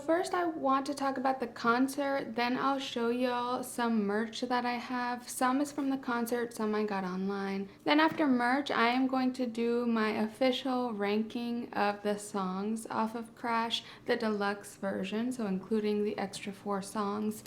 first I want to talk about the concert, then I'll show y'all some merch that I have. Some is from the concert, some I got online. Then after merch, I am going to do my official ranking of the songs off of Crash, the deluxe version, so including the extra 4 songs.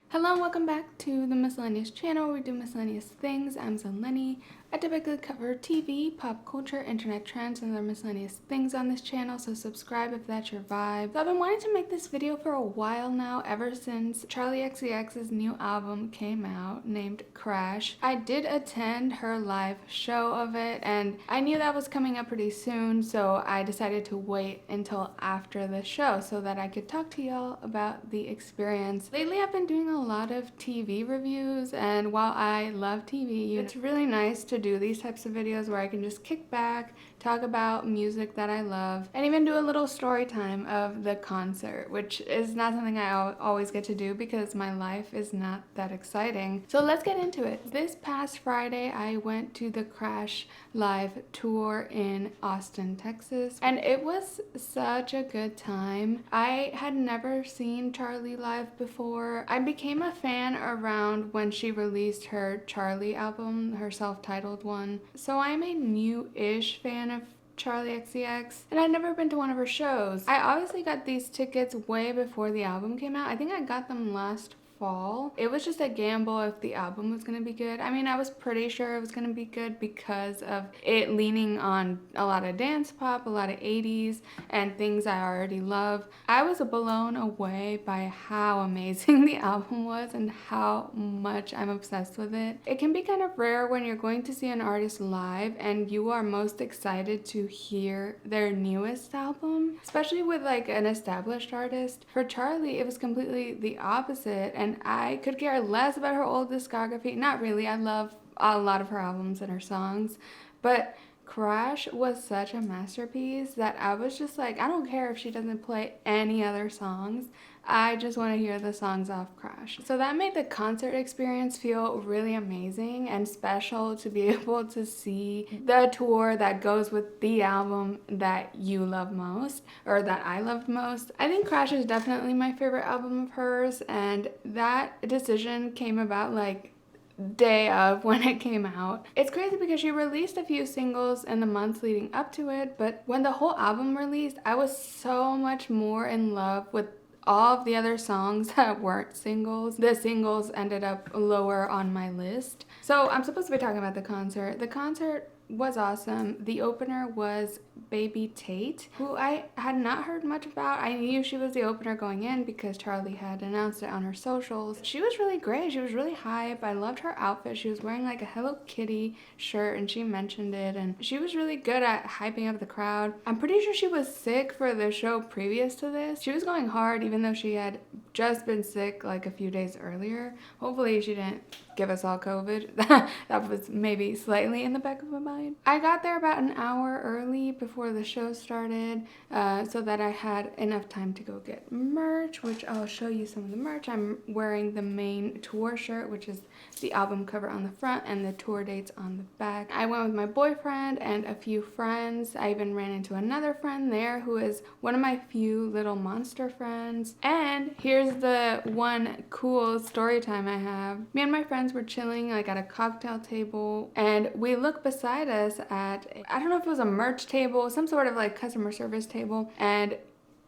Hello and welcome back to the Miscellaneous channel where we do miscellaneous things. I'm Zeleny. I typically cover TV, pop culture, internet trends, and other miscellaneous things on this channel, so subscribe if that's your vibe. So I've been wanting to make this video for a while now, ever since Charli XCX's new album came out named Crash. I did attend her live show of it, and I knew that was coming up pretty soon, so I decided to wait until after the show so that I could talk to y'all about the experience. Lately I've been doing a lot of TV reviews, and while I love TV, it's really nice to do these types of videos where I can just kick back, talk about music that I love, and even do a little story time of the concert, which is not something I always get to do because my life is not that exciting. So let's get into it. This past Friday, I went to the Crash live tour in Austin, Texas, and it was such a good time. I had never seen Charli live before. I became a fan around when she released her Charli album, her self-titled one. So I'm a new-ish fan of Charli XCX, and I'd never been to one of her shows. I obviously got these tickets way before the album came out. I think I got them last fall. It was just a gamble if the album was gonna be good. I mean, I was pretty sure it was gonna be good because of it leaning on a lot of dance pop, a lot of 80s, and things I already love. I was blown away by how amazing the album was and how much I'm obsessed with it. It can be kind of rare when you're going to see an artist live and you are most excited to hear their newest album, especially with like an established artist. For Charli, it was completely the opposite, and I could care less about her old discography. Not really, I love a lot of her albums and her songs, but Crash was such a masterpiece that I was just like, I don't care if she doesn't play any other songs. I just want to hear the songs off Crash. So that made the concert experience feel really amazing and special to be able to see the tour that goes with the album that you love most, or that I loved most. I think Crash is definitely my favorite album of hers, and that decision came about like day of when it came out. It's crazy because she released a few singles in the months leading up to it, but when the whole album released, I was so much more in love with all of the other songs that weren't singles. The singles ended up lower on my list. So I'm supposed to be talking about the concert. The concert was awesome. The opener was Baby Tate, who I had not heard much about. I knew she was the opener going in because Charli had announced it on her socials. She was really great. She was really hype. I loved her outfit. She was wearing like a Hello Kitty shirt and she mentioned it, and she was really good at hyping up the crowd. I'm pretty sure she was sick for the show previous to this. She was going hard even though she had just been sick like a few days earlier. Hopefully she didn't give us all COVID. That was maybe slightly in the back of my mind. I got there about an hour early before the show started so that I had enough time to go get merch, which I'll show you some of the merch. I'm wearing the main tour shirt, which is the album cover on the front and the tour dates on the back. I went with my boyfriend and a few friends. I even ran into another friend there who is one of my few little monster friends. And here's the one cool story time I have. Me and my friends were chilling like at a cocktail table, and we looked beside us at, I don't know if it was a merch table, some sort of like customer service table, and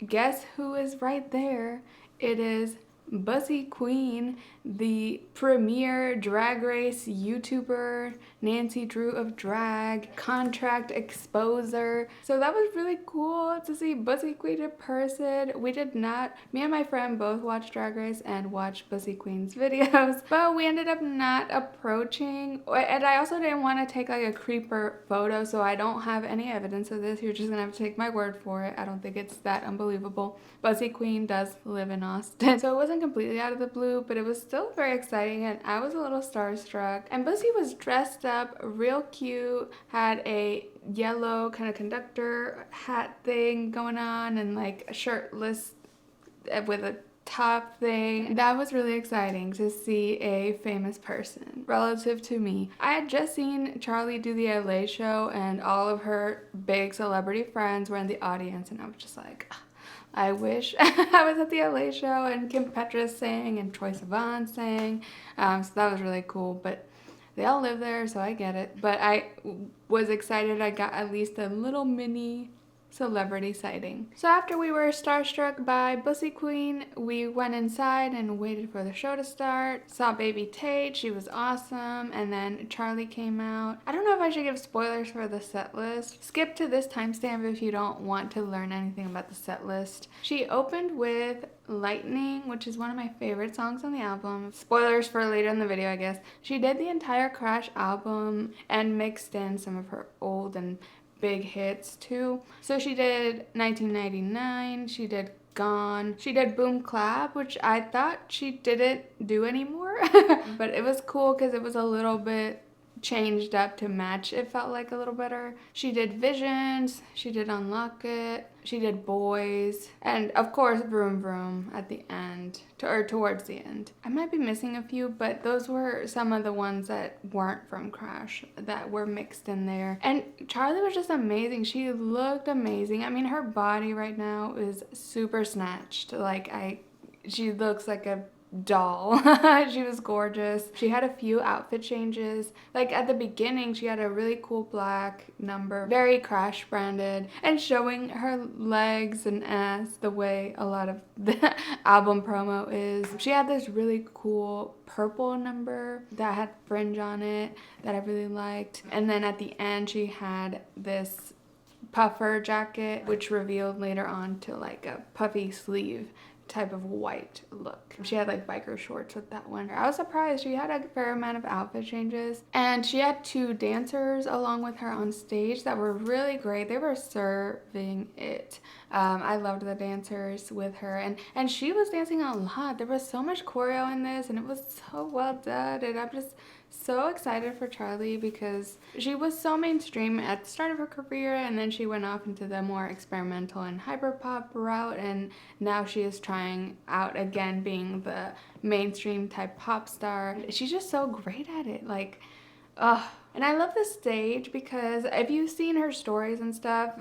guess who is right there? It is Bussy Queen, the premier drag race YouTuber, Nancy Drew of Drag, contract exposer. So that was really cool to see Bussy Queen in person. We did not, me and my friend both watched Drag Race and watched Bussy Queen's videos, but we ended up not approaching, and I also didn't want to take like a creeper photo, so I don't have any evidence of this. You're just gonna have to take my word for it. I don't think it's that unbelievable. Bussy Queen does live in Austin, so it wasn't completely out of the blue, but it was still very exciting, and I was a little starstruck. And Bussy was dressed up real cute, had a yellow kind of conductor hat thing going on, and like shirtless with a top thing. That was really exciting to see a famous person relative to me. I had just seen Charli do the LA show and all of her big celebrity friends were in the audience, and I was just like, "Ah, I wish I was at the LA show," and Kim Petras sang and Troye Sivan sang. So that was really cool, but they all live there, so I get it. But I was excited I got at least a little mini celebrity sighting. So after we were starstruck by Bussy Queen, we went inside and waited for the show to start. Saw Baby Tate, she was awesome, and then Charli came out. I don't know if I should give spoilers for the set list. Skip to this timestamp if you don't want to learn anything about the set list. She opened with Lightning, which is one of my favorite songs on the album. Spoilers for later in the video, I guess. She did the entire Crash album and mixed in some of her old and big hits too. So she did 1999, she did Gone, she did Boom Clap, which I thought she didn't do anymore. But it was cool because it was a little bit changed up to match, it felt like a little better. She did Visions, she did Unlock It, she did Boys, and of course Vroom Vroom at the end, or towards the end. I might be missing a few, but those were some of the ones that weren't from Crash that were mixed in there. And Charli was just amazing. She looked amazing. I mean, her body right now is super snatched. Like, she looks like a doll. She was gorgeous. She had a few outfit changes. Like at the beginning, she had a really cool black number, very Crash branded, and showing her legs and ass the way a lot of the album promo is. She had this really cool purple number that had fringe on it that I really liked. And then at the end, she had this puffer jacket, which revealed later on to like a puffy sleeve type of white look. She had like biker shorts with that one. I was surprised. She had a fair amount of outfit changes, and she had two dancers along with her on stage that were really great. They were serving it. I loved the dancers with her, and she was dancing a lot. There was so much choreo in this, and it was so well done, and I'm just so excited for Charli because she was so mainstream at the start of her career, and then she went off into the more experimental and hyperpop route, and now she is trying out again being the mainstream type pop star. She's just so great at it. Like, and I love the stage because if you've seen her stories and stuff,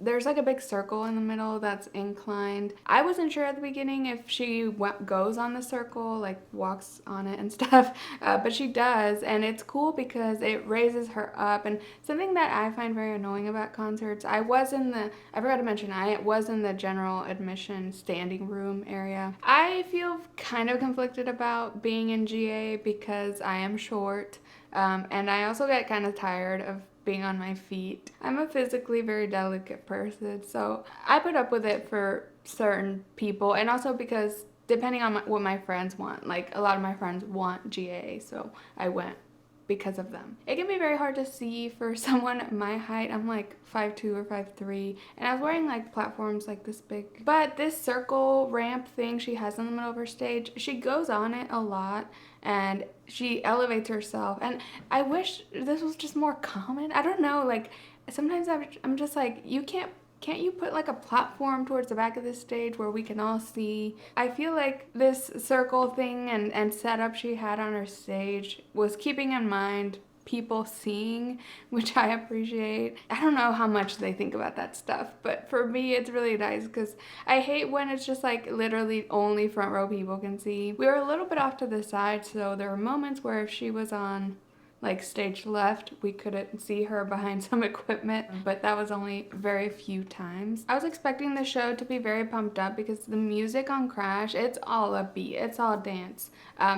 there's like a big circle in the middle that's inclined. I wasn't sure at the beginning if she goes on the circle, like walks on it and stuff, but she does, and it's cool because it raises her up. And something that I find very annoying about concerts, I forgot to mention, I was in the general admission standing room area. I feel kind of conflicted about being in GA because I am short, and I also get kind of tired of being on my feet. I'm a physically very delicate person, so I put up with it for certain people, and also because depending on what my friends want, like a lot of my friends want GA, so I went because of them. It can be very hard to see for someone my height. I'm like 5'2" or 5'3", and I was wearing like platforms like this big. But this circle ramp thing she has in the middle of her stage, she goes on it a lot, and she elevates herself, and I wish this was just more common. I don't know, like sometimes I'm just like, can't you put like a platform towards the back of this stage where we can all see? I feel like this circle thing and setup she had on her stage was keeping in mind people seeing, which I appreciate. I don't know how much they think about that stuff, but for me it's really nice because I hate when it's just like literally only front row people can see. We were a little bit off to the side, so there were moments where if she was on like stage left, we couldn't see her behind some equipment, but that was only very few times. I was expecting the show to be very pumped up because the music on Crash, it's all upbeat, it's all dance.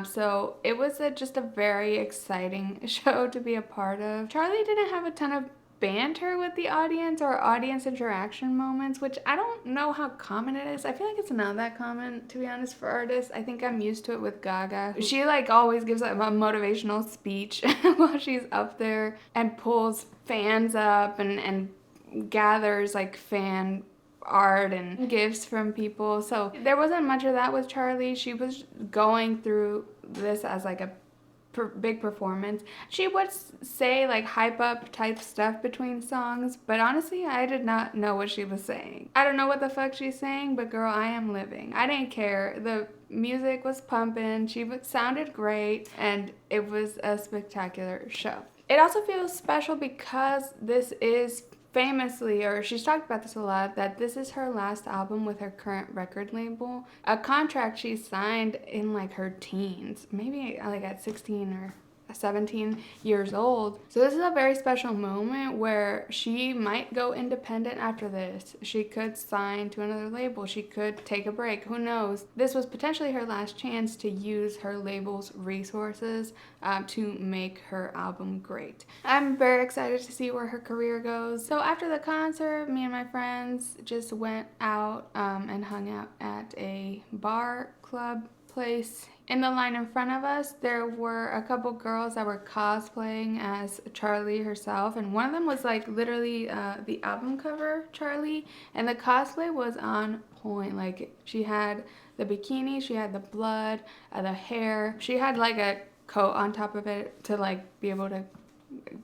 So it was just a very exciting show to be a part of. Charli didn't have a ton of banter with the audience or audience interaction moments, which I don't know how common it is. I feel like it's not that common, to be honest, for artists. I think I'm used to it with Gaga. She like always gives like a motivational speech while she's up there and pulls fans up and gathers like fan art and gifts from people. So there wasn't much of that with Charli. She was going through this as like a big performance. She would say like hype up type stuff between songs, but honestly I did not know what she was saying. I don't know what the fuck she's saying, but girl, I am living. I didn't care. The music was pumping, she sounded great, and it was a spectacular show. It also feels special because this is famously, or she's talked about this a lot, that this is her last album with her current record label. A contract she signed in like her teens, maybe like at 16 or 17 years old. So this is a very special moment where she might go independent after this. She could sign to another label. She could take a break. Who knows? This was potentially her last chance to use her label's resources to make her album great. I'm very excited to see where her career goes. So after the concert, me and my friends just went out and hung out at a bar club place. In the line in front of us, there were a couple girls that were cosplaying as Charli herself, and one of them was like literally the album cover Charli, and the cosplay was on point. Like, she had the bikini, she had the blood, the hair, she had like a coat on top of it to like be able to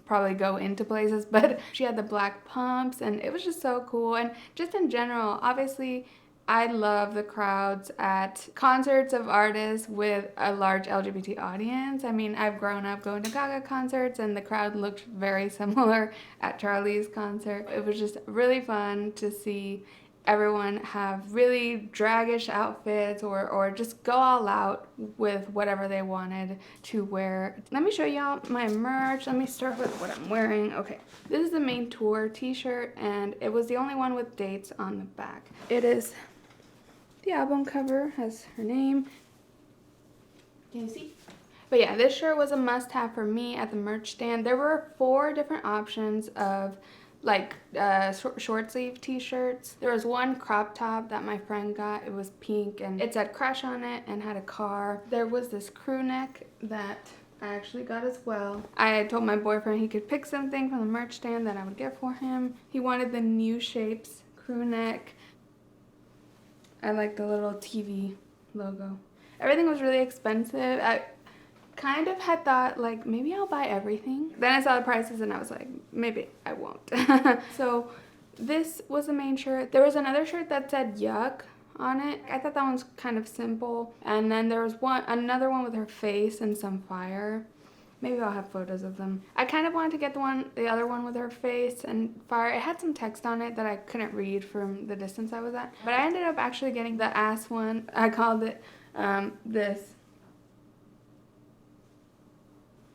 probably go into places, but she had the black pumps, and it was just so cool. And just in general, obviously I love the crowds at concerts of artists with a large LGBT audience. I mean, I've grown up going to Gaga concerts, and the crowd looked very similar at Charli's concert. It was just really fun to see everyone have really draggish outfits or just go all out with whatever they wanted to wear. Let me show y'all my merch. Let me start with what I'm wearing. Okay, this is the main tour t-shirt, and it was the only one with dates on the back. It is the album cover, has her name. Can you see? But yeah, this shirt was a must-have for me at the merch stand. There were 4 different options of like short sleeve t-shirts. There was one crop top that my friend got. It was pink and it said Crush on it and had a car. There was this crew neck that I actually got as well. I told my boyfriend he could pick something from the merch stand that I would get for him. He wanted the New Shapes crew neck. I like the little TV logo. Everything was really expensive. I kind of had thought like maybe I'll buy everything. Then I saw the prices and I was like, maybe I won't. So this was the main shirt. There was another shirt that said Yuck on it. I thought that one was kind of simple. And then there was another one with her face and some fire. Maybe I'll have photos of them. I kind of wanted to get the other one with her face and fire. It had some text on it that I couldn't read from the distance I was at. But I ended up actually getting the ass one. I called it this.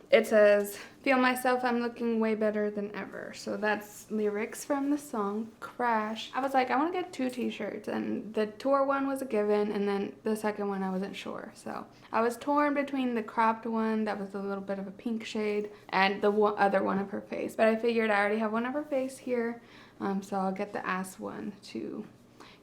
It says, "Feel myself, I'm looking way better than ever." So that's lyrics from the song Crash. I was like, I want to get 2 t-shirts, and the tour one was a given, and then the second one I wasn't sure. So I was torn between the cropped one that was a little bit of a pink shade and the other one of her face. But I figured I already have one of her face here, so I'll get the ass one to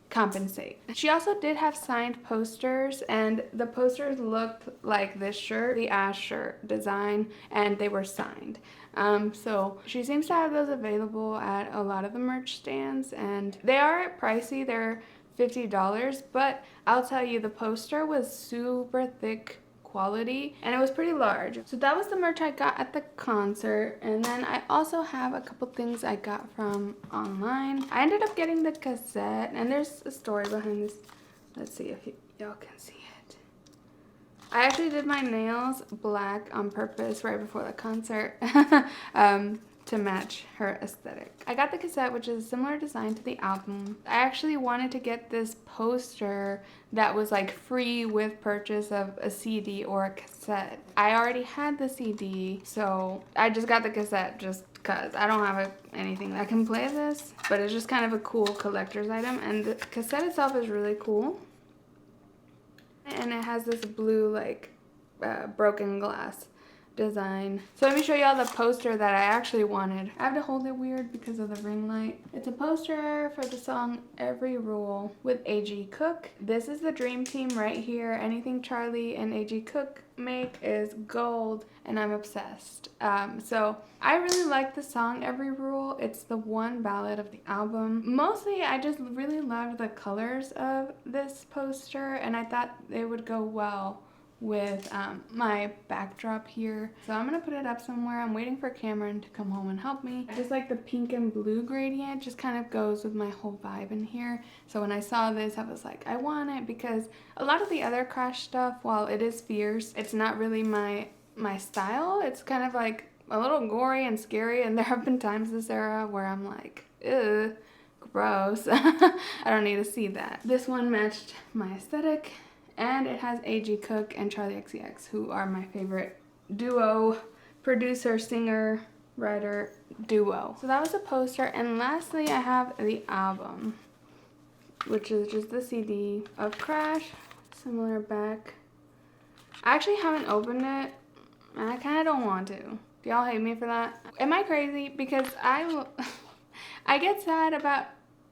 compensate. She also did have signed posters, and the posters looked like this shirt, the ass shirt design, and they were signed. So she seems to have those available at a lot of the merch stands, and they are pricey. They're $50, but I'll tell you, the poster was super thick quality and it was pretty large. So that was the merch I got at the concert, and then I also have a couple things I got from online. I ended up getting the cassette, and there's a story behind this. Let's see if y'all can see it. I actually did my nails black on purpose right before the concert to match her aesthetic. I got the cassette, which is a similar design to the album. I actually wanted to get this poster that was like free with purchase of a CD or a cassette. I already had the CD, so I just got the cassette just because I don't have anything that can play this, but it's just kind of a cool collector's item, and the cassette itself is really cool. And it has this blue like broken glass design. So let me show y'all the poster that I actually wanted. I have to hold it weird because of the ring light. It's a poster for the song Every Rule with A.G. Cook. This is the dream team right here. Anything Charli and A.G. Cook make is gold, and I'm obsessed. So I really like the song Every Rule. It's the one ballad of the album. Mostly I just really loved the colors of this poster, and I thought it would go well with my backdrop here. So I'm gonna put it up somewhere. I'm waiting for Cameron to come home and help me. I just like the pink and blue gradient, just kind of goes with my whole vibe in here. So when I saw this, I was like, I want it, because a lot of the other Crash stuff, while it is fierce, it's not really my style. It's kind of like a little gory and scary, and there have been times this era where I'm like, ew, gross. I don't need to see that. This one matched my aesthetic, and it has A.G. Cook and Charli XCX, who are my favorite duo, producer, singer, writer duo. So that was a poster, and lastly I have the album, which is just the CD of Crash, similar back. I actually haven't opened it, and I kind of don't want to. Do y'all hate me for that? Am I crazy? Because I get sad about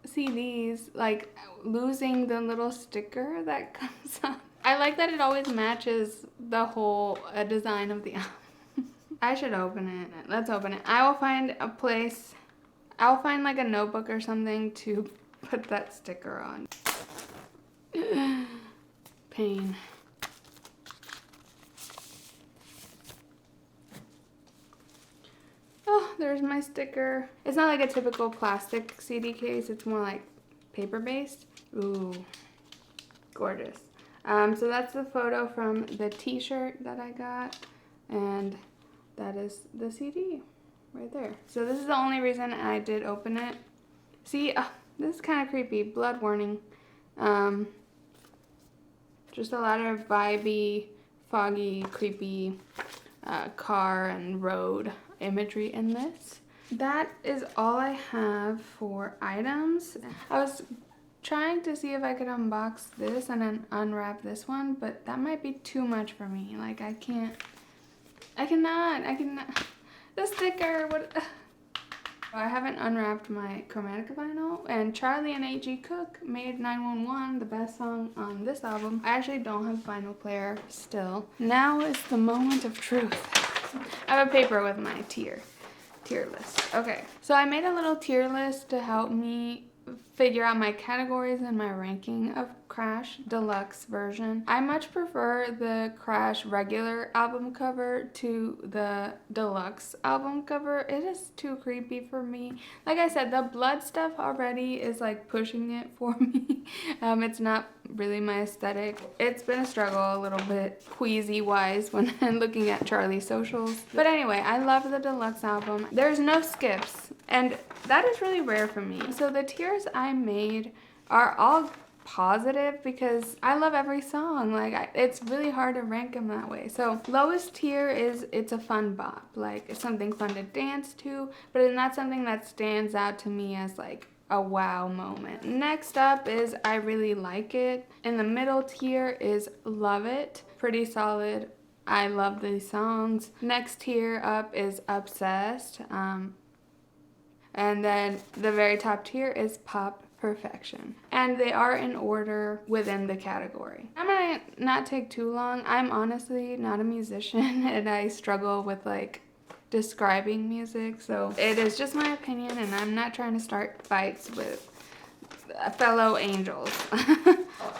CDs, like losing the little sticker that comes on. I like that it always matches the whole design of the album. I should open it. Let's open it. I will find a place. I'll find like a notebook or something to put that sticker on. Pain. Oh, there's my sticker. It's not like a typical plastic CD case. It's more like paper-based. Ooh, gorgeous. So that's the photo from the t-shirt that I got, and that is the CD right there. So this is the only reason I did open it. See, this is kind of creepy. Blood warning. Just a lot of vibey, foggy, creepy car and road imagery in this. That is all I have for items. I was trying to see if I could unbox this and then unwrap this one, but that might be too much for me. Like I cannot. The sticker, what? I haven't unwrapped my Chromatica vinyl, and Charli and A.G. Cook made 911 the best song on this album. I actually don't have a vinyl player still. Now is the moment of truth. I have a paper with my tier list. Okay, so I made a little tier list to help me figure out my categories and my ranking of Crash Deluxe version. I much prefer the Crash regular album cover to the deluxe album cover. It is too creepy for me. Like I said, the blood stuff already is like pushing it for me. It's not really my aesthetic. It's been a struggle a little bit queasy wise when I'm looking at Charli's socials. But anyway, I love the deluxe album. There's no skips, and that is really rare for me. So the tiers I made are all positive because I love every song. Like it's really hard to rank them that way. So lowest tier is it's a fun bop, like it's something fun to dance to, but it's not something that stands out to me as like a wow moment. Next up is I really like it. In the middle tier is love it, pretty solid. I love these songs. Next tier up is obsessed, and then the very top tier is pop perfection, and they are in order within the category. I'm gonna not take too long. I'm honestly not a musician and I struggle with like describing music, so it is just my opinion, and I'm not trying to start fights with fellow angels.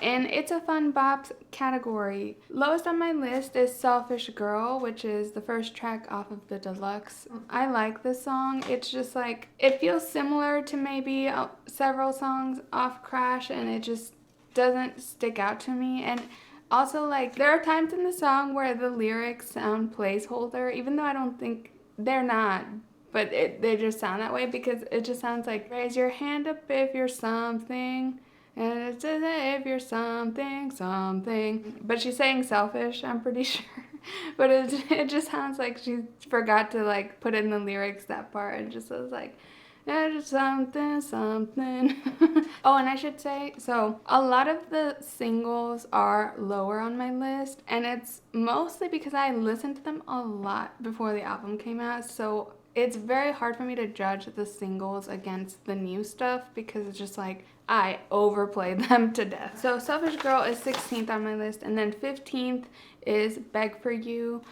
And it's a fun bop category. Lowest on my list is Selfish Girl, which is the first track off of the deluxe. I like this song. It's just like, it feels similar to maybe several songs off Crash, and it just doesn't stick out to me. And also, like, there are times in the song where the lyrics sound placeholder, even though I don't think they're not, but they just sound that way because it just sounds like, raise your hand up if you're something, and it says if you're something. But she's saying selfish, I'm pretty sure. But it just sounds like she forgot to like put in the lyrics that part. It just says like, it's something. Oh, and I should say, so a lot of the singles are lower on my list, and it's mostly because I listened to them a lot before the album came out, so it's very hard for me to judge the singles against the new stuff because it's just like I overplayed them to death. So Selfish Girl is 16th on my list, and then 15th is Beg For You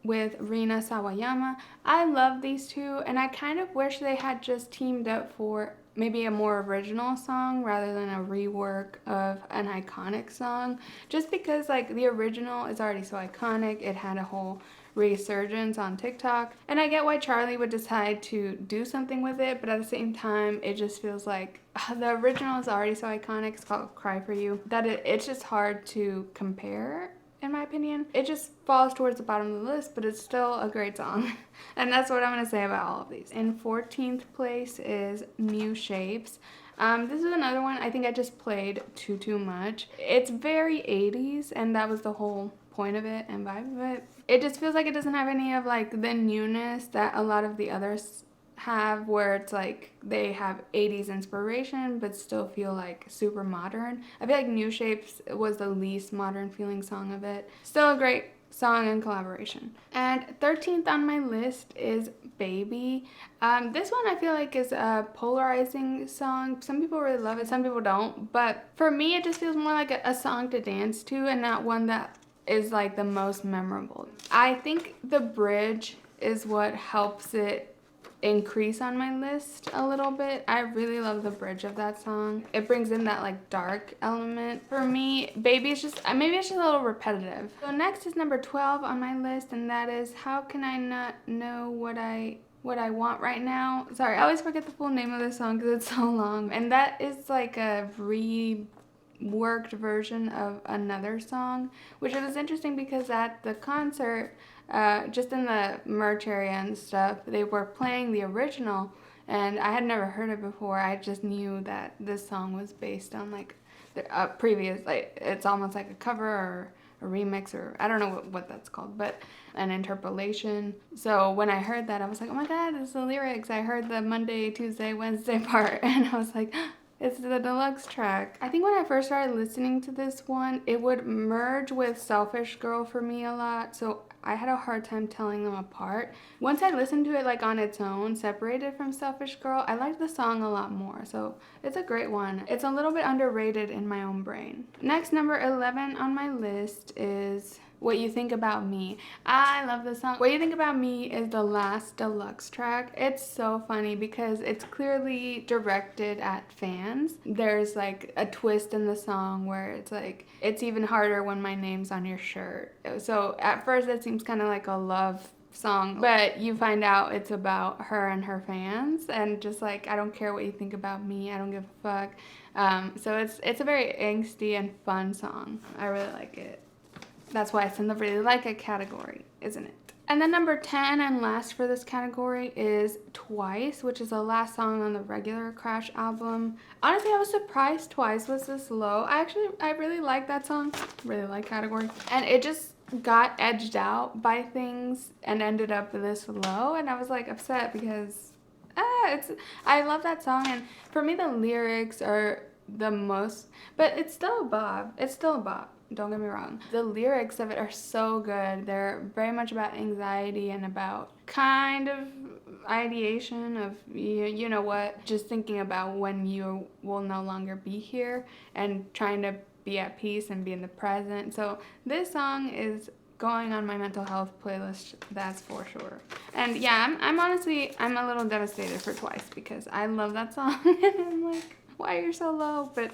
with Rina Sawayama. I love these two, and I kind of wish they had just teamed up for maybe a more original song rather than a rework of an iconic song, just because like the original is already so iconic. It had a whole resurgence on TikTok, and I get why Charli would decide to do something with it, but at the same time it just feels like the original is already so iconic. It's called Cry For You, that it's just hard to compare. In my opinion, it just falls towards the bottom of the list, but it's still a great song. And that's what I'm going to say about all of these. In 14th place is New Shapes. This is another one I think I just played too much. It's very 80s, and that was the whole point of it and vibe of it. It just feels like it doesn't have any of like the newness that a lot of the others have, where it's like they have 80s inspiration but still feel like super modern. I feel like New Shapes was the least modern feeling song of it. Still a great song and collaboration. And 13th on my list is Baby. This one I feel like is a polarizing song. Some people really love it, some people don't, but for me it just feels more like a song to dance to and not one that is like the most memorable. I think the bridge is what helps it increase on my list a little bit. I really love the bridge of that song. It brings in that like dark element. For me, Baby is just, maybe it's just a little repetitive. So next is number 12 on my list, and that is How Can I Not Know What I Want Right Now. Sorry, I always forget the full name of this song because it's so long. And that is like a reworked version of another song, which was interesting because at the concert, just in the merch area and stuff, they were playing the original, and I had never heard it before. I just knew that this song was based on like the previous, like it's almost like a cover or a remix, or I don't know what that's called, but an interpolation. So when I heard that, I was like, oh my god, it's the lyrics. I heard the Monday, Tuesday, Wednesday part, and I was like, it's the deluxe track. I think when I first started listening to this one, it would merge with Selfish Girl for me a lot, so I had a hard time telling them apart. Once I listened to it like on its own, separated from Selfish Girl, I liked the song a lot more, so it's a great one. It's a little bit underrated in my own brain. Next, number 11 on my list is What You Think About Me. I love this song. What You Think About Me is the last deluxe track. It's so funny because it's clearly directed at fans. There's like a twist in the song where it's like, it's even harder when my name's on your shirt. So at first it seems kind of like a love song, but you find out it's about her and her fans, and just like, I don't care what you think about me, I don't give a fuck. So it's a very angsty and fun song. I really like it. That's why it's in the really like it category, isn't it? And then number 10 and last for this category is Twice, which is the last song on the regular Crash album. Honestly, I was surprised Twice was this low. I really like that song, really like category. And it just got edged out by things and ended up this low. And I was like upset because I love that song. And for me, the lyrics are the most, but it's still a bop. It's still a bop. Don't get me wrong. The lyrics of it are so good. They're very much about anxiety and about kind of ideation of, you know what, just thinking about when you will no longer be here and trying to be at peace and be in the present. So this song is going on my mental health playlist, that's for sure. And yeah, I'm honestly a little devastated for Twice because I love that song and I'm like, why are you so low? But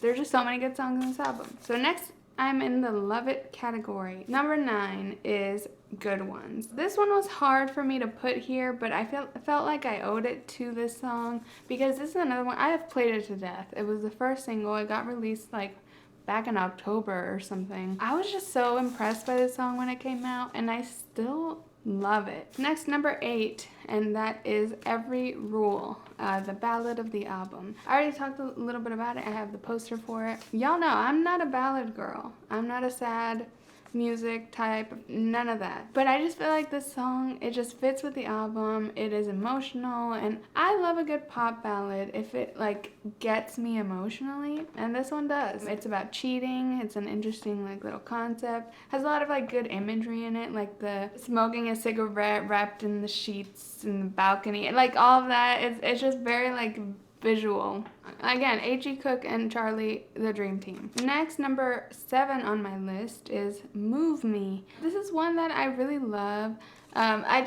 there's just so many good songs in this album. So next, I'm in the Love It category. Number 9 is Good Ones. This one was hard for me to put here, but I felt like I owed it to this song because this is another one. I have played it to death. It was the first single. It got released like back in October or something. I was just so impressed by this song when it came out, and I still love it. Next, number 8, and that is Every Rule, the ballad of the album. I already talked a little bit about it. I have the poster for it. Y'all know I'm not a ballad girl. I'm not a sad music type, none of that. But I just feel like this song, it just fits with the album. It is emotional, and I love a good pop ballad if it like gets me emotionally, and this one does. It's about cheating. It's an interesting like little concept. Has a lot of like good imagery in it, like the smoking a cigarette wrapped in the sheets in the balcony, and like all of that. It's just very like visual. Again, A.G. Cook and Charli, the dream team. Next, number 7 on my list is Move Me. This is one that I really love. I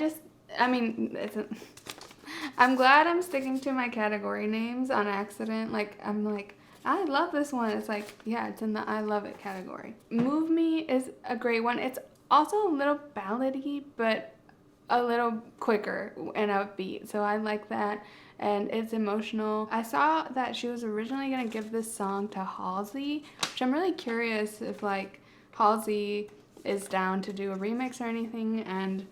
I'm glad I'm sticking to my category names on accident. Like, I'm like, I love this one. It's like, yeah, it's in the I love it category. Move Me is a great one. It's also a little ballady, but a little quicker and upbeat. So I like that. And it's emotional. I saw that she was originally going to give this song to Halsey, which I'm really curious if like Halsey is down to do a remix or anything and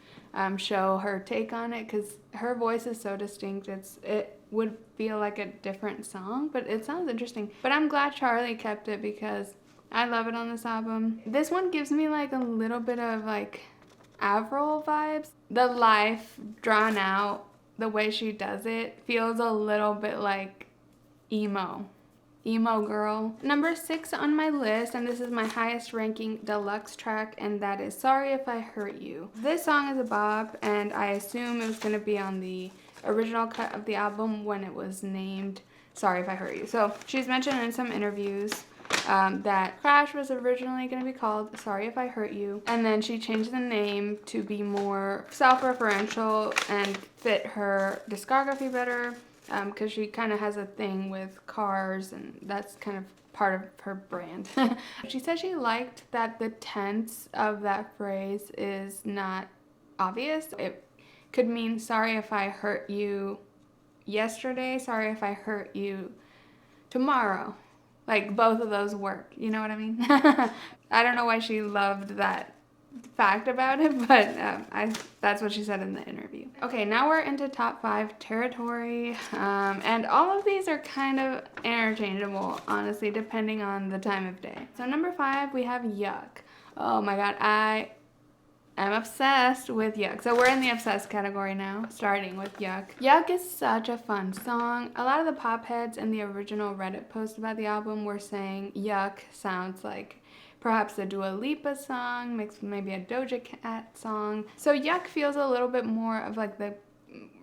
show her take on it, because her voice is so distinct. It would feel like a different song, but it sounds interesting. But I'm glad Charli kept it because I love it on this album. This one gives me like a little bit of like Avril vibes. The life drawn out, the way she does it feels a little bit like emo girl. Number 6 on my list, and this is my highest ranking deluxe track, and that is Sorry If I Hurt You. This song is a bop, and I assume it was going to be on the original cut of the album when it was named Sorry If I Hurt You. So she's mentioned in some interviews that Crash was originally going to be called Sorry If I Hurt You, and then she changed the name to be more self-referential and fit her discography better, because she kind of has a thing with cars, and that's kind of part of her brand. She said she liked that the tense of that phrase is not obvious. It could mean sorry if I hurt you yesterday, sorry if I hurt you tomorrow. Like, both of those work, you know what I mean? I don't know why she loved that fact about it, but that's what she said in the interview. Okay, now we're into top 5 territory, and all of these are kind of interchangeable, honestly, depending on the time of day. So number 5, we have Yuck. Oh my god, I am obsessed with Yuck. So we're in the obsessed category now, starting with Yuck. Yuck is such a fun song. A lot of the pop heads in the original Reddit post about the album were saying Yuck sounds like perhaps a Dua Lipa song, mixed with maybe a Doja Cat song. So Yuck feels a little bit more of like the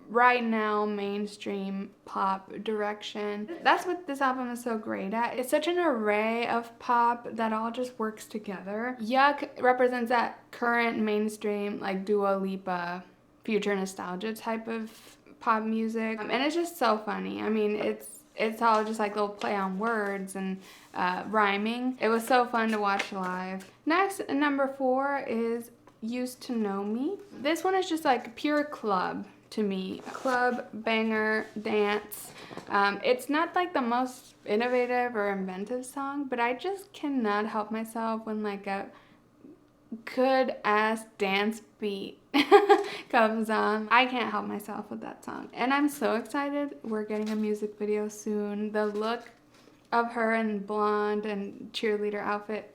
right now mainstream pop direction. That's what this album is so great at. It's such an array of pop that all just works together. Yuck represents that current mainstream like Dua Lipa, future nostalgia type of pop music. And it's just so funny. I mean, it's all just like little play on words and rhyming. It was so fun to watch live. Next, number 4 is Used to Know Me. This one is just like pure club to me. Club, banger, dance. It's not like the most innovative or inventive song, but I just cannot help myself when like a good ass dance beat comes on. I can't help myself with that song. And I'm so excited. We're getting a music video soon. The look of her in blonde and cheerleader outfit,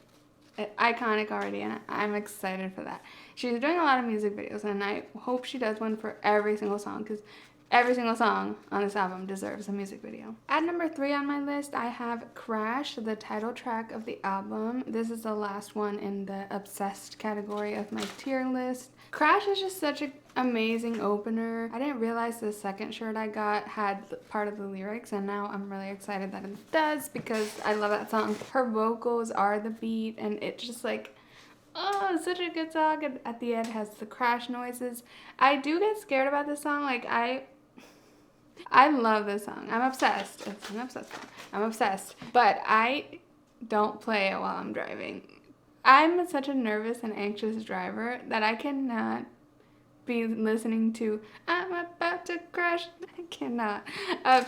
iconic already, and I'm excited for that. She's doing a lot of music videos, and I hope she does one for every single song, because every single song on this album deserves a music video. At number 3 on my list, I have Crash, the title track of the album. This is the last one in the obsessed category of my tier list. Crash is just such an amazing opener. I didn't realize the second shirt I got had part of the lyrics, and now I'm really excited that it does, because I love that song. Her vocals are the beat, and it's just like, oh, it's such a good song. And at the end has the crash noises. I do get scared about this song. Like, I love this song. I'm obsessed. It's an obsessed song. I'm obsessed. But I don't play it while I'm driving. I'm such a nervous and anxious driver that I cannot be listening to I'm about to crash. I cannot.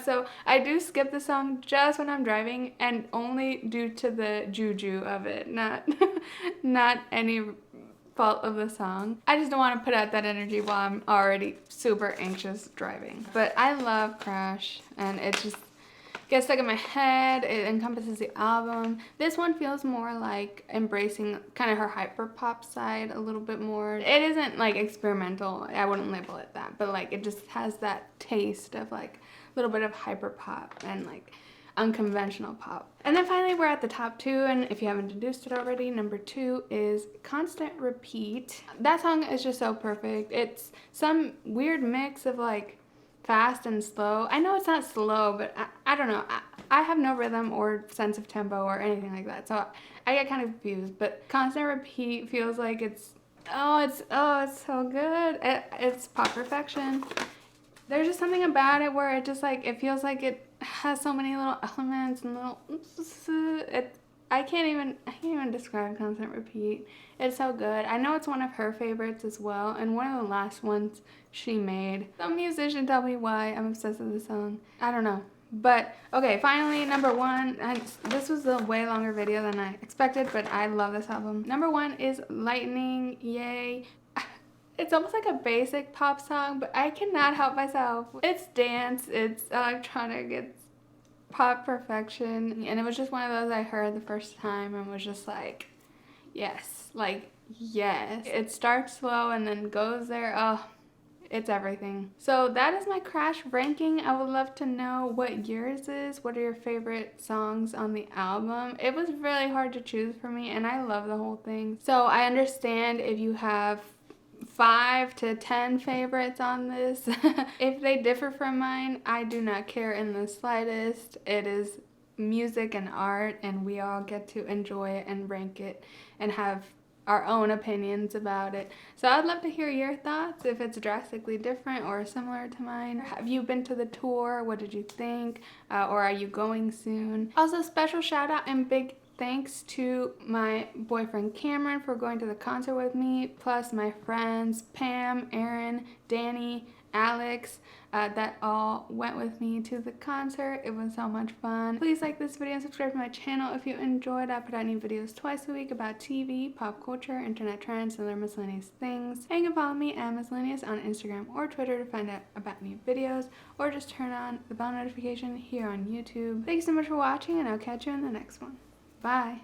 So I do skip the song just when I'm driving, and only due to the juju of it, not any fault of the song. I just don't want to put out that energy while I'm already super anxious driving. But I love Crash, and it just gets stuck in my head. It encompasses the album. This one feels more like embracing kind of her hyper pop side a little bit more. It isn't like experimental. I wouldn't label it that, but like it just has that taste of like a little bit of hyper pop and like unconventional pop. And then finally we're at the top 2, and if you haven't deduced it already, number 2 is Constant Repeat. That song is just so perfect. It's some weird mix of like fast and slow. I know it's not slow, but I don't know. I have no rhythm or sense of tempo or anything like that, so I get kind of confused. But Constant Repeat feels like it's so good. It's pop perfection. There's just something about it where it just like, it feels like it has so many little elements and little, I can't even describe Constant Repeat. It's so good. I know it's one of her favorites as well, and one of the last ones she made. Some musician tell me why I'm obsessed with the song. I don't know. But, okay, finally, number one, and this was a way longer video than I expected, but I love this album. Number one is Lightning, yay. It's almost like a basic pop song, but I cannot help myself. It's dance, it's electronic, it's pop perfection, and it was just one of those I heard the first time and was just like, yes, like, yes. It starts slow and then goes there. Oh, it's everything. So that is my Crash ranking. I would love to know what yours is. What are your favorite songs on the album? It was really hard to choose for me, and I love the whole thing. So I understand if you have 5 to 10 favorites on this. If they differ from mine, I do not care in the slightest. It is music and art, and we all get to enjoy it and rank it and have our own opinions about it. So I'd love to hear your thoughts, if it's drastically different or similar to mine. Have you been to the tour? What did you think? Or are you going soon? Also, special shout out and big thanks to my boyfriend Cameron for going to the concert with me, plus my friends Pam, Aaron, Danny, Alex, that all went with me to the concert. It was so much fun. Please like this video and subscribe to my channel if you enjoyed. I put out new videos twice a week about TV, pop culture, internet trends, and other miscellaneous things. And you can follow me at Miscellaneous on Instagram or Twitter to find out about new videos, or just turn on the bell notification here on YouTube. Thanks so much for watching, and I'll catch you in the next one. Bye.